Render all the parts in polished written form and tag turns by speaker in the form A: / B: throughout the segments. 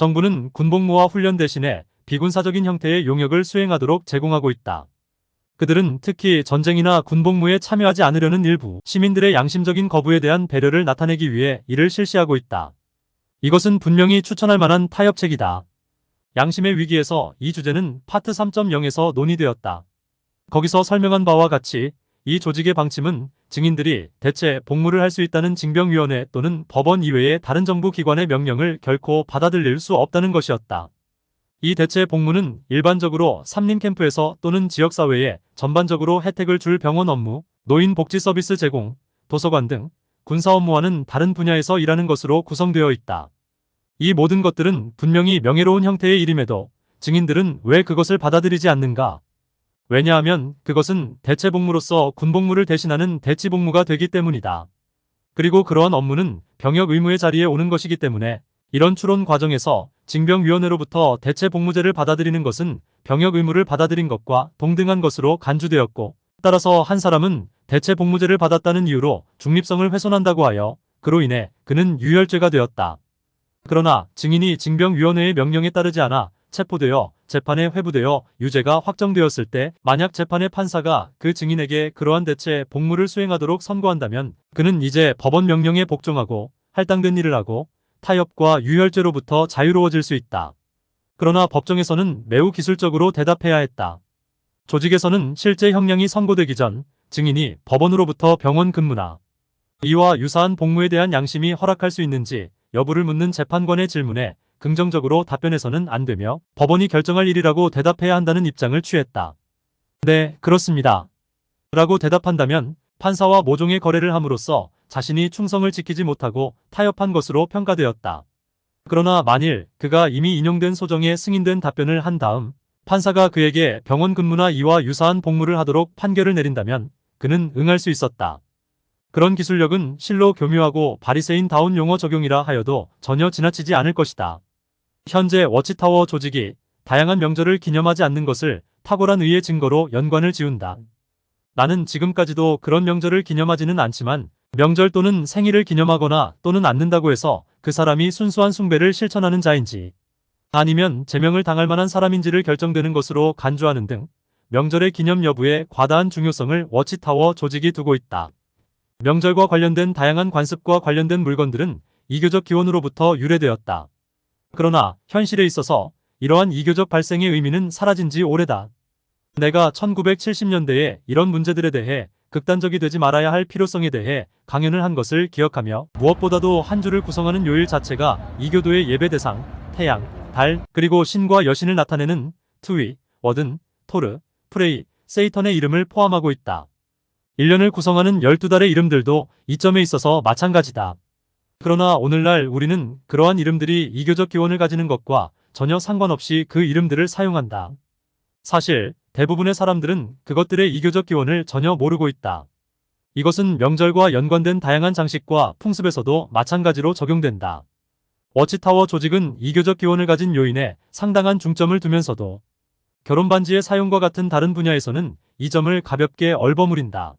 A: 정부는 군복무와 훈련 대신에 비군사적인 형태의 용역을 수행하도록 제공하고 있다. 그들은 특히 전쟁이나 군복무에 참여하지 않으려는 일부 시민들의 양심적인 거부에 대한 배려를 나타내기 위해 이를 실시하고 있다. 이것은 분명히 추천할 만한 타협책이다. 양심의 위기에서 이 주제는 파트 3.0에서 논의되었다. 거기서 설명한 바와 같이 이 조직의 방침은 증인들이 대체 복무를 할 수 있다는 징병위원회 또는 법원 이외의 다른 정부 기관의 명령을 결코 받아들일 수 없다는 것이었다. 이 대체 복무는 일반적으로 삼림캠프에서 또는 지역사회에 전반적으로 혜택을 줄 병원 업무, 노인 복지 서비스 제공, 도서관 등 군사 업무와는 다른 분야에서 일하는 것으로 구성되어 있다. 이 모든 것들은 분명히 명예로운 형태의 일임에도 증인들은 왜 그것을 받아들이지 않는가? 왜냐하면 그것은 대체 복무로서 군복무를 대신하는 대치 복무가 되기 때문이다. 그리고 그러한 업무는 병역 의무의 자리에 오는 것이기 때문에 이런 추론 과정에서 징병위원회로부터 대체 복무제를 받아들이는 것은 병역 의무를 받아들인 것과 동등한 것으로 간주되었고, 따라서 한 사람은 대체 복무제를 받았다는 이유로 중립성을 훼손한다고 하여 그로 인해 그는 유혈죄가 되었다. 그러나 증인이 징병위원회의 명령에 따르지 않아 체포되어 재판에 회부되어 유죄가 확정되었을 때 만약 재판의 판사가 그 증인에게 그러한 대체 복무를 수행하도록 선고한다면 그는 이제 법원 명령에 복종하고 할당된 일을 하고 타협과 유혈죄로부터 자유로워질 수 있다. 그러나 법정에서는 매우 기술적으로 대답해야 했다. 조직에서는 실제 형량이 선고되기 전 증인이 법원으로부터 병원 근무나 이와 유사한 복무에 대한 양심이 허락할 수 있는지 여부를 묻는 재판관의 질문에 긍정적으로 답변해서는 안 되며 법원이 결정할 일이라고 대답해야 한다는 입장을 취했다. 네, 그렇습니다. 라고 대답한다면 판사와 모종의 거래를 함으로써 자신이 충성을 지키지 못하고 타협한 것으로 평가되었다. 그러나 만일 그가 이미 인용된 소정에 승인된 답변을 한 다음 판사가 그에게 병원 근무나 이와 유사한 복무를 하도록 판결을 내린다면 그는 응할 수 있었다. 그런 기술력은 실로 교묘하고 바리새인다운 용어 적용이라 하여도 전혀 지나치지 않을 것이다. 현재 워치타워 조직이 다양한 명절을 기념하지 않는 것을 탁월한 의의 증거로 연관을 지운다. 나는 지금까지도 그런 명절을 기념하지는 않지만 명절 또는 생일을 기념하거나 또는 않는다고 해서 그 사람이 순수한 숭배를 실천하는 자인지 아니면 제명을 당할 만한 사람인지를 결정되는 것으로 간주하는 등 명절의 기념 여부에 과다한 중요성을 워치타워 조직이 두고 있다. 명절과 관련된 다양한 관습과 관련된 물건들은 이교적 기원으로부터 유래되었다. 그러나 현실에 있어서 이러한 이교적 발생의 의미는 사라진 지 오래다. 내가 1970년대에 이런 문제들에 대해 극단적이 되지 말아야 할 필요성에 대해 강연을 한 것을 기억하며 무엇보다도 한 주를 구성하는 요일 자체가 이교도의 예배 대상, 태양, 달, 그리고 신과 여신을 나타내는 트위, 워든, 토르, 프레이, 세이턴의 이름을 포함하고 있다. 1년을 구성하는 12달의 이름들도 이점에 있어서 마찬가지다. 그러나 오늘날 우리는 그러한 이름들이 이교적 기원을 가지는 것과 전혀 상관없이 그 이름들을 사용한다. 사실 대부분의 사람들은 그것들의 이교적 기원을 전혀 모르고 있다. 이것은 명절과 연관된 다양한 장식과 풍습에서도 마찬가지로 적용된다. 워치타워 조직은 이교적 기원을 가진 요인에 상당한 중점을 두면서도 결혼 반지의 사용과 같은 다른 분야에서는 이 점을 가볍게 얼버무린다.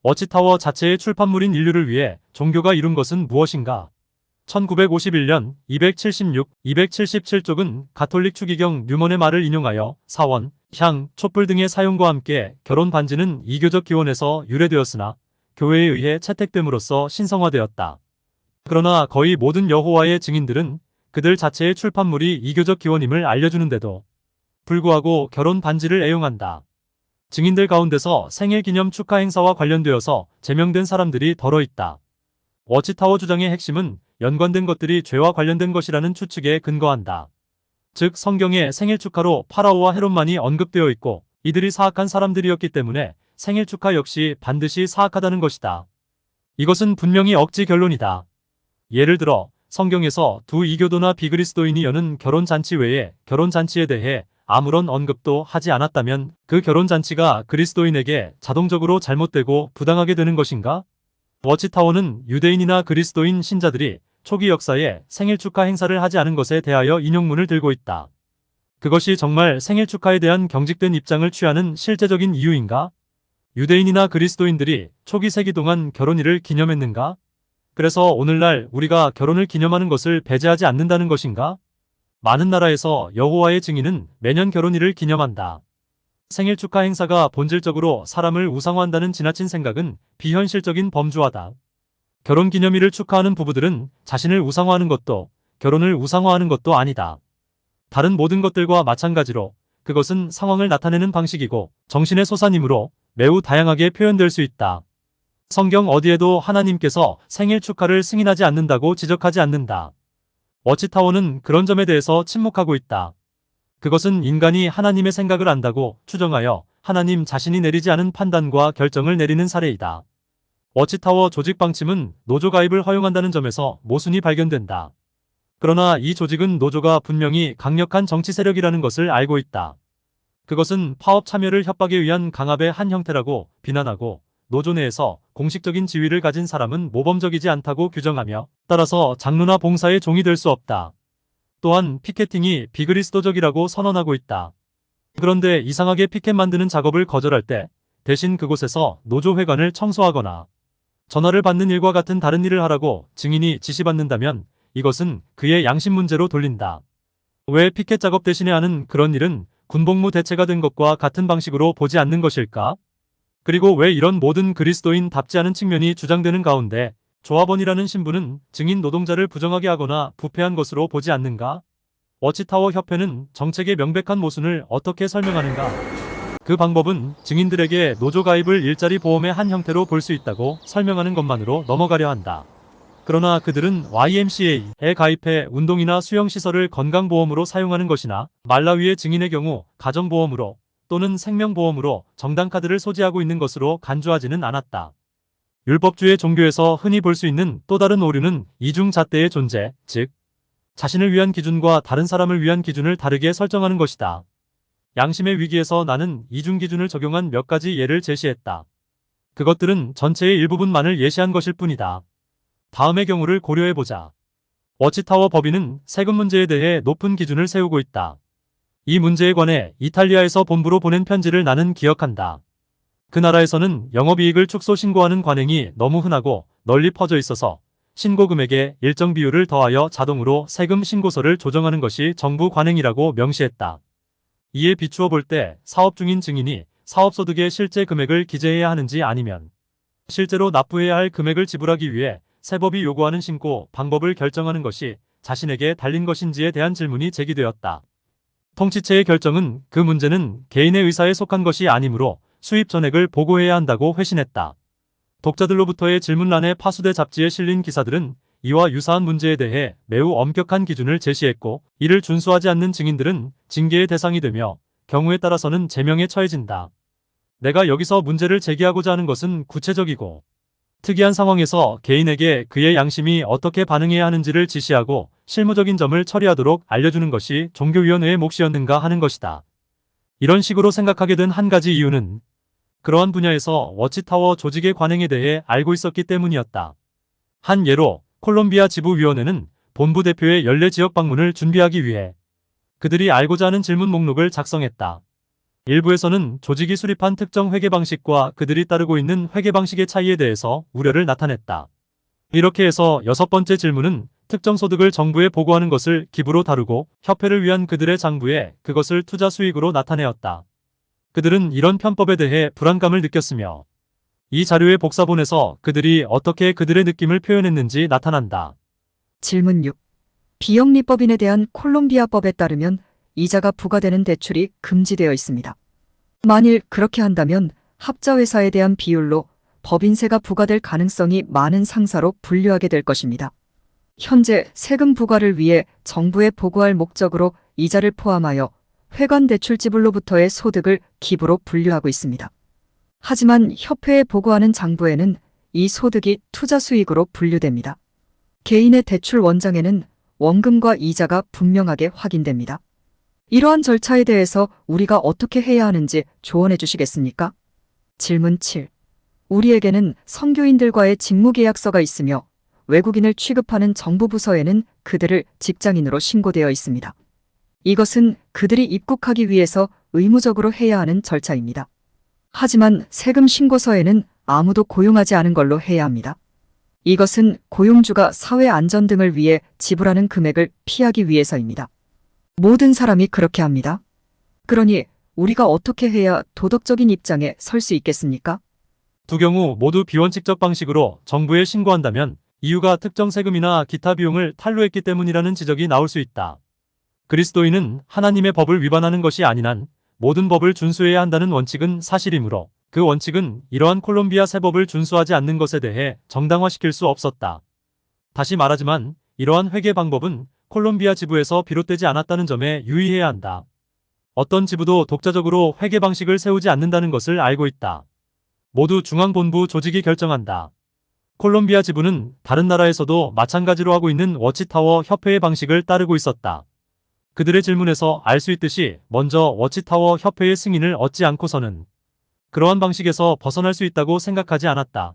A: 워치타워 자체의 출판물인 인류를 위해 종교가 이룬 것은 무엇인가? 1951년 276, 277쪽은 가톨릭 추기경 뉴먼의 말을 인용하여 사원, 향, 촛불 등의 사용과 함께 결혼 반지는 이교적 기원에서 유래되었으나 교회에 의해 채택됨으로써 신성화되었다. 그러나 거의 모든 여호와의 증인들은 그들 자체의 출판물이 이교적 기원임을 알려주는데도 불구하고 결혼 반지를 애용한다. 증인들 가운데서 생일 기념 축하 행사와 관련되어서 제명된 사람들이 덜어 있다. 워치타워 주장의 핵심은 연관된 것들이 죄와 관련된 것이라는 추측에 근거한다. 즉 성경에 생일 축하로 파라오와 헤롯만이 언급되어 있고 이들이 사악한 사람들이었기 때문에 생일 축하 역시 반드시 사악하다는 것이다. 이것은 분명히 억지 결론이다. 예를 들어 성경에서 두 이교도나 비그리스도인이 여는 결혼잔치 외에 결혼잔치에 대해 아무런 언급도 하지 않았다면 그 결혼잔치가 그리스도인에게 자동적으로 잘못되고 부당하게 되는 것인가? 워치타워는 유대인이나 그리스도인 신자들이 초기 역사에 생일 축하 행사를 하지 않은 것에 대하여 인용문을 들고 있다. 그것이 정말 생일 축하에 대한 경직된 입장을 취하는 실제적인 이유인가? 유대인이나 그리스도인들이 초기 세기 동안 결혼일을 기념했는가? 그래서 오늘날 우리가 결혼을 기념하는 것을 배제하지 않는다는 것인가? 많은 나라에서 여호와의 증인은 매년 결혼일을 기념한다. 생일 축하 행사가 본질적으로 사람을 우상화한다는 지나친 생각은 비현실적인 범주화다. 결혼 기념일을 축하하는 부부들은 자신을 우상화하는 것도 결혼을 우상화하는 것도 아니다. 다른 모든 것들과 마찬가지로 그것은 상황을 나타내는 방식이고 정신의 솟아님으로 매우 다양하게 표현될 수 있다. 성경 어디에도 하나님께서 생일 축하를 승인하지 않는다고 지적하지 않는다. 워치타워는 그런 점에 대해서 침묵하고 있다. 그것은 인간이 하나님의 생각을 안다고 추정하여 하나님 자신이 내리지 않은 판단과 결정을 내리는 사례이다. 워치타워 조직 방침은 노조 가입을 허용한다는 점에서 모순이 발견된다. 그러나 이 조직은 노조가 분명히 강력한 정치 세력이라는 것을 알고 있다. 그것은 파업 참여를 협박에 의한 강압의 한 형태라고 비난하고 노조 내에서 공식적인 지위를 가진 사람은 모범적이지 않다고 규정하며 따라서 장로나 봉사의 종이 될 수 없다. 또한 피켓팅이 비그리스도적이라고 선언하고 있다. 그런데 이상하게 피켓 만드는 작업을 거절할 때 대신 그곳에서 노조 회관을 청소하거나 전화를 받는 일과 같은 다른 일을 하라고 증인이 지시받는다면 이것은 그의 양심 문제로 돌린다. 왜 피켓 작업 대신에 하는 그런 일은 군복무 대체가 된 것과 같은 방식으로 보지 않는 것일까? 그리고 왜 이런 모든 그리스도인답지 않은 측면이 주장되는 가운데 조합원이라는 신분은 증인 노동자를 부정하게 하거나 부패한 것으로 보지 않는가? 워치타워 협회는 정책의 명백한 모순을 어떻게 설명하는가? 그 방법은 증인들에게 노조 가입을 일자리 보험의 한 형태로 볼 수 있다고 설명하는 것만으로 넘어가려 한다. 그러나 그들은 YMCA에 가입해 운동이나 수영시설을 건강보험으로 사용하는 것이나 말라위의 증인의 경우 가정보험으로 또는 생명보험으로 정당카드를 소지하고 있는 것으로 간주하지는 않았다. 율법주의 종교에서 흔히 볼 수 있는 또 다른 오류는 이중잣대의 존재, 즉 자신을 위한 기준과 다른 사람을 위한 기준을 다르게 설정하는 것이다. 양심의 위기에서 나는 이중기준을 적용한 몇 가지 예를 제시했다. 그것들은 전체의 일부분만을 예시한 것일 뿐이다. 다음의 경우를 고려해보자. 워치타워 법인은 세금 문제에 대해 높은 기준을 세우고 있다. 이 문제에 관해 이탈리아에서 본부로 보낸 편지를 나는 기억한다. 그 나라에서는 영업이익을 축소 신고하는 관행이 너무 흔하고 널리 퍼져 있어서 신고 금액에 일정 비율을 더하여 자동으로 세금 신고서를 조정하는 것이 정부 관행이라고 명시했다. 이에 비추어 볼 때 사업 중인 증인이 사업소득의 실제 금액을 기재해야 하는지 아니면 실제로 납부해야 할 금액을 지불하기 위해 세법이 요구하는 신고 방법을 결정하는 것이 자신에게 달린 것인지에 대한 질문이 제기되었다. 통치체의 결정은 그 문제는 개인의 의사에 속한 것이 아니므로 수입 전액을 보고해야 한다고 회신했다. 독자들로부터의 질문란에 파수대 잡지에 실린 기사들은 이와 유사한 문제에 대해 매우 엄격한 기준을 제시했고 이를 준수하지 않는 증인들은 징계의 대상이 되며 경우에 따라서는 제명에 처해진다. 내가 여기서 문제를 제기하고자 하는 것은 구체적이고 특이한 상황에서 개인에게 그의 양심이 어떻게 반응해야 하는지를 지시하고 실무적인 점을 처리하도록 알려주는 것이 종교위원회의 몫이었는가 하는 것이다. 이런 식으로 생각하게 된 한 가지 이유는 그러한 분야에서 워치타워 조직의 관행에 대해 알고 있었기 때문이었다. 한 예로 콜롬비아 지부위원회는 본부 대표의 연례 지역 방문을 준비하기 위해 그들이 알고자 하는 질문 목록을 작성했다. 일부에서는 조직이 수립한 특정 회계 방식과 그들이 따르고 있는 회계 방식의 차이에 대해서 우려를 나타냈다. 이렇게 해서 6번째 질문은 특정 소득을 정부에 보고하는 것을 기부로 다루고 협회를 위한 그들의 장부에 그것을 투자 수익으로 나타내었다. 그들은 이런 편법에 대해 불안감을 느꼈으며 이 자료의 복사본에서 그들이 어떻게 그들의 느낌을 표현했는지 나타난다.
B: 질문 6. 비영리법인에 대한 콜롬비아법에 따르면 이자가 부과되는 대출이 금지되어 있습니다. 만일 그렇게 한다면 합자회사에 대한 비율로 법인세가 부과될 가능성이 많은 상사로 분류하게 될 것입니다. 현재 세금 부과를 위해 정부에 보고할 목적으로 이자를 포함하여 회관 대출 지불로부터의 소득을 기부로 분류하고 있습니다. 하지만 협회에 보고하는 장부에는 이 소득이 투자 수익으로 분류됩니다. 개인의 대출 원장에는 원금과 이자가 분명하게 확인됩니다. 이러한 절차에 대해서 우리가 어떻게 해야 하는지 조언해 주시겠습니까? 질문 7. 우리에게는 선교인들과의 직무계약서가 있으며 외국인을 취급하는 정부 부서에는 그들을 직장인으로 신고되어 있습니다. 이것은 그들이 입국하기 위해서 의무적으로 해야 하는 절차입니다. 하지만 세금 신고서에는 아무도 고용하지 않은 걸로 해야 합니다. 이것은 고용주가 사회 안전 등을 위해 지불하는 금액을 피하기 위해서입니다. 모든 사람이 그렇게 합니다. 그러니 우리가 어떻게 해야 도덕적인 입장에 설 수 있겠습니까?
A: 두 경우 모두 비원칙적 방식으로 정부에 신고한다면 이유가 특정 세금이나 기타 비용을 탈루했기 때문이라는 지적이 나올 수 있다. 그리스도인은 하나님의 법을 위반하는 것이 아닌 한 모든 법을 준수해야 한다는 원칙은 사실이므로 그 원칙은 이러한 콜롬비아 세법을 준수하지 않는 것에 대해 정당화시킬 수 없었다. 다시 말하지만 이러한 회계 방법은 콜롬비아 지부에서 비롯되지 않았다는 점에 유의해야 한다. 어떤 지부도 독자적으로 회계 방식을 세우지 않는다는 것을 알고 있다. 모두 중앙본부 조직이 결정한다. 콜롬비아 지부는 다른 나라에서도 마찬가지로 하고 있는 워치타워 협회의 방식을 따르고 있었다. 그들의 질문에서 알 수 있듯이 먼저 워치타워 협회의 승인을 얻지 않고서는 그러한 방식에서 벗어날 수 있다고 생각하지 않았다.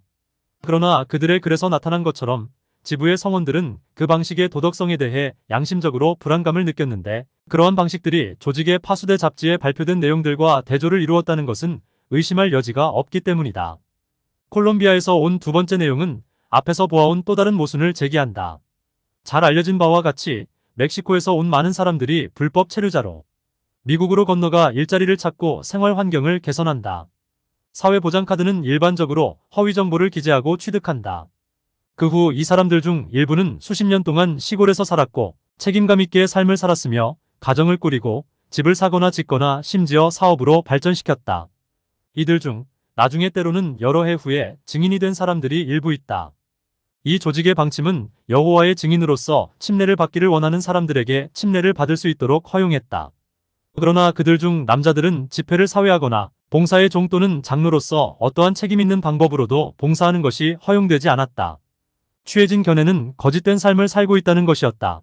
A: 그러나 그들의 글에서 나타난 것처럼 지부의 성원들은 그 방식의 도덕성에 대해 양심적으로 불안감을 느꼈는데 그러한 방식들이 조직의 파수대 잡지에 발표된 내용들과 대조를 이루었다는 것은 의심할 여지가 없기 때문이다. 콜롬비아에서 온 두 번째 내용은 앞에서 보아온 또 다른 모순을 제기한다. 잘 알려진 바와 같이 멕시코에서 온 많은 사람들이 불법 체류자로 미국으로 건너가 일자리를 찾고 생활 환경을 개선한다. 사회보장카드는 일반적으로 허위 정보를 기재하고 취득한다. 그 후 이 사람들 중 일부는 수십 년 동안 시골에서 살았고 책임감 있게 삶을 살았으며 가정을 꾸리고 집을 사거나 짓거나 심지어 사업으로 발전시켰다. 이들 중 나중에 때로는 여러 해 후에 증인이 된 사람들이 일부 있다. 이 조직의 방침은 여호와의 증인으로서 침례를 받기를 원하는 사람들에게 침례를 받을 수 있도록 허용했다. 그러나 그들 중 남자들은 집회를 사회하거나 봉사의 종 또는 장로로서 어떠한 책임 있는 방법으로도 봉사하는 것이 허용되지 않았다. 취해진 견해는 거짓된 삶을 살고 있다는 것이었다.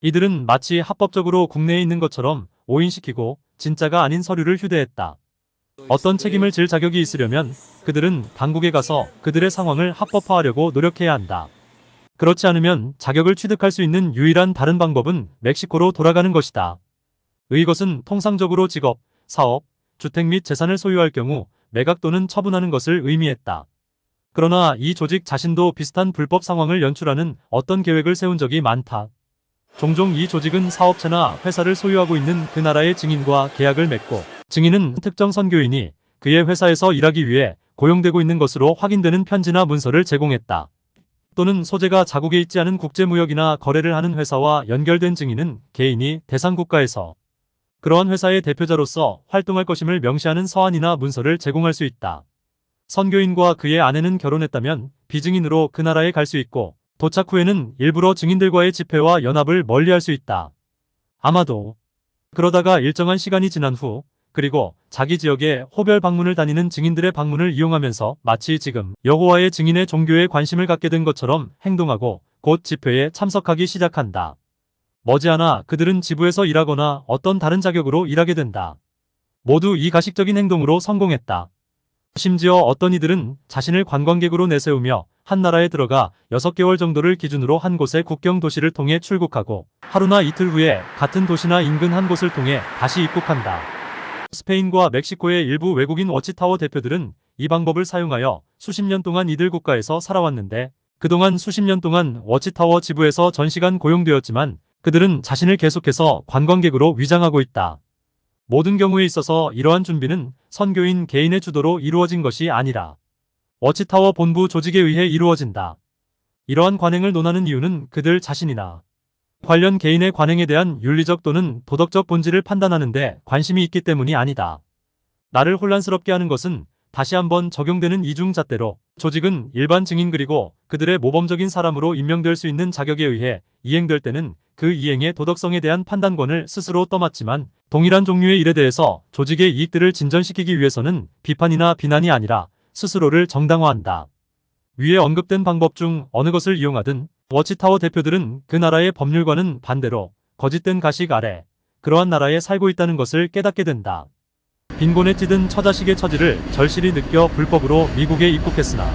A: 이들은 마치 합법적으로 국내에 있는 것처럼 오인시키고 진짜가 아닌 서류를 휴대했다. 어떤 책임을 질 자격이 있으려면 그들은 당국에 가서 그들의 상황을 합법화하려고 노력해야 한다. 그렇지 않으면 자격을 취득할 수 있는 유일한 다른 방법은 멕시코로 돌아가는 것이다. 이것은 통상적으로 직업, 사업, 주택 및 재산을 소유할 경우 매각 또는 처분하는 것을 의미했다. 그러나 이 조직 자신도 비슷한 불법 상황을 연출하는 어떤 계획을 세운 적이 많다. 종종 이 조직은 사업체나 회사를 소유하고 있는 그 나라의 증인과 계약을 맺고 증인은 특정 선교인이 그의 회사에서 일하기 위해 고용되고 있는 것으로 확인되는 편지나 문서를 제공했다. 또는 소재가 자국에 있지 않은 국제무역이나 거래를 하는 회사와 연결된 증인은 개인이 대상 국가에서 그러한 회사의 대표자로서 활동할 것임을 명시하는 서한이나 문서를 제공할 수 있다. 선교인과 그의 아내는 결혼했다면 비증인으로 그 나라에 갈 수 있고 도착 후에는 일부러 증인들과의 집회와 연합을 멀리할 수 있다. 아마도 그러다가 일정한 시간이 지난 후 그리고 자기 지역에 호별 방문을 다니는 증인들의 방문을 이용하면서 마치 지금 여호와의 증인의 종교에 관심을 갖게 된 것처럼 행동하고 곧 집회에 참석하기 시작한다. 머지않아 그들은 지부에서 일하거나 어떤 다른 자격으로 일하게 된다. 모두 이 가식적인 행동으로 성공했다. 심지어 어떤 이들은 자신을 관광객으로 내세우며 한 나라에 들어가 6개월 정도를 기준으로 한 곳의 국경 도시를 통해 출국하고 하루나 이틀 후에 같은 도시나 인근 한 곳을 통해 다시 입국한다. 스페인과 멕시코의 일부 외국인 워치타워 대표들은 이 방법을 사용하여 수십 년 동안 이들 국가에서 살아왔는데 그동안 수십 년 동안 워치타워 지부에서 전시간 고용되었지만 그들은 자신을 계속해서 관광객으로 위장하고 있다. 모든 경우에 있어서 이러한 준비는 선교인 개인의 주도로 이루어진 것이 아니라 워치타워 본부 조직에 의해 이루어진다. 이러한 관행을 논하는 이유는 그들 자신이나 관련 개인의 관행에 대한 윤리적 또는 도덕적 본질을 판단하는 데 관심이 있기 때문이 아니다. 나를 혼란스럽게 하는 것은 다시 한번 적용되는 이중잣대로 조직은 일반 증인 그리고 그들의 모범적인 사람으로 임명될 수 있는 자격에 의해 이행될 때는 그 이행의 도덕성에 대한 판단권을 스스로 떠맡지만 동일한 종류의 일에 대해서 조직의 이익들을 진전시키기 위해서는 비판이나 비난이 아니라 스스로를 정당화한다. 위에 언급된 방법 중 어느 것을 이용하든 워치타워 대표들은 그 나라의 법률과는 반대로 거짓된 가식 아래 그러한 나라에 살고 있다는 것을 깨닫게 된다. 빈곤에 찌든 처자식의 처지를 절실히 느껴 불법으로 미국에 입국했으나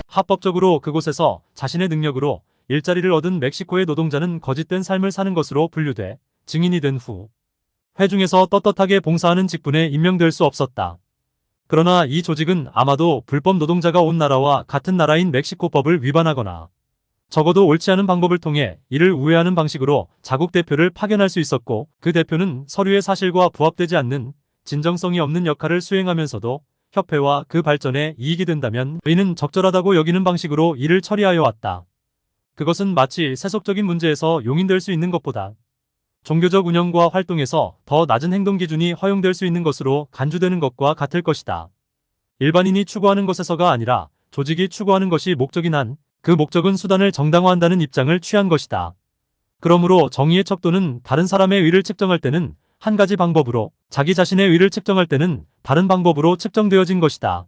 A: 합법적으로 그곳에서 자신의 능력으로 일자리를 얻은 멕시코의 노동자는 거짓된 삶을 사는 것으로 분류돼 증인이 된 후 회중에서 떳떳하게 봉사하는 직분에 임명될 수 없었다. 그러나 이 조직은 아마도 불법 노동자가 온 나라와 같은 나라인 멕시코 법을 위반하거나 적어도 옳지 않은 방법을 통해 이를 우회하는 방식으로 자국 대표를 파견할 수 있었고, 그 대표는 서류의 사실과 부합되지 않는 진정성이 없는 역할을 수행하면서도 협회와 그 발전에 이익이 된다면 이는 적절하다고 여기는 방식으로 일을 처리하여 왔다. 그것은 마치 세속적인 문제에서 용인될 수 있는 것보다 종교적 운영과 활동에서 더 낮은 행동 기준이 허용될 수 있는 것으로 간주되는 것과 같을 것이다. 일반인이 추구하는 것에서가 아니라 조직이 추구하는 것이 목적인 한 그 목적은 수단을 정당화한다는 입장을 취한 것이다. 그러므로 정의의 척도는 다른 사람의 의를 측정할 때는 한 가지 방법으로, 자기 자신의 의를 측정할 때는 다른 방법으로 측정되어진 것이다.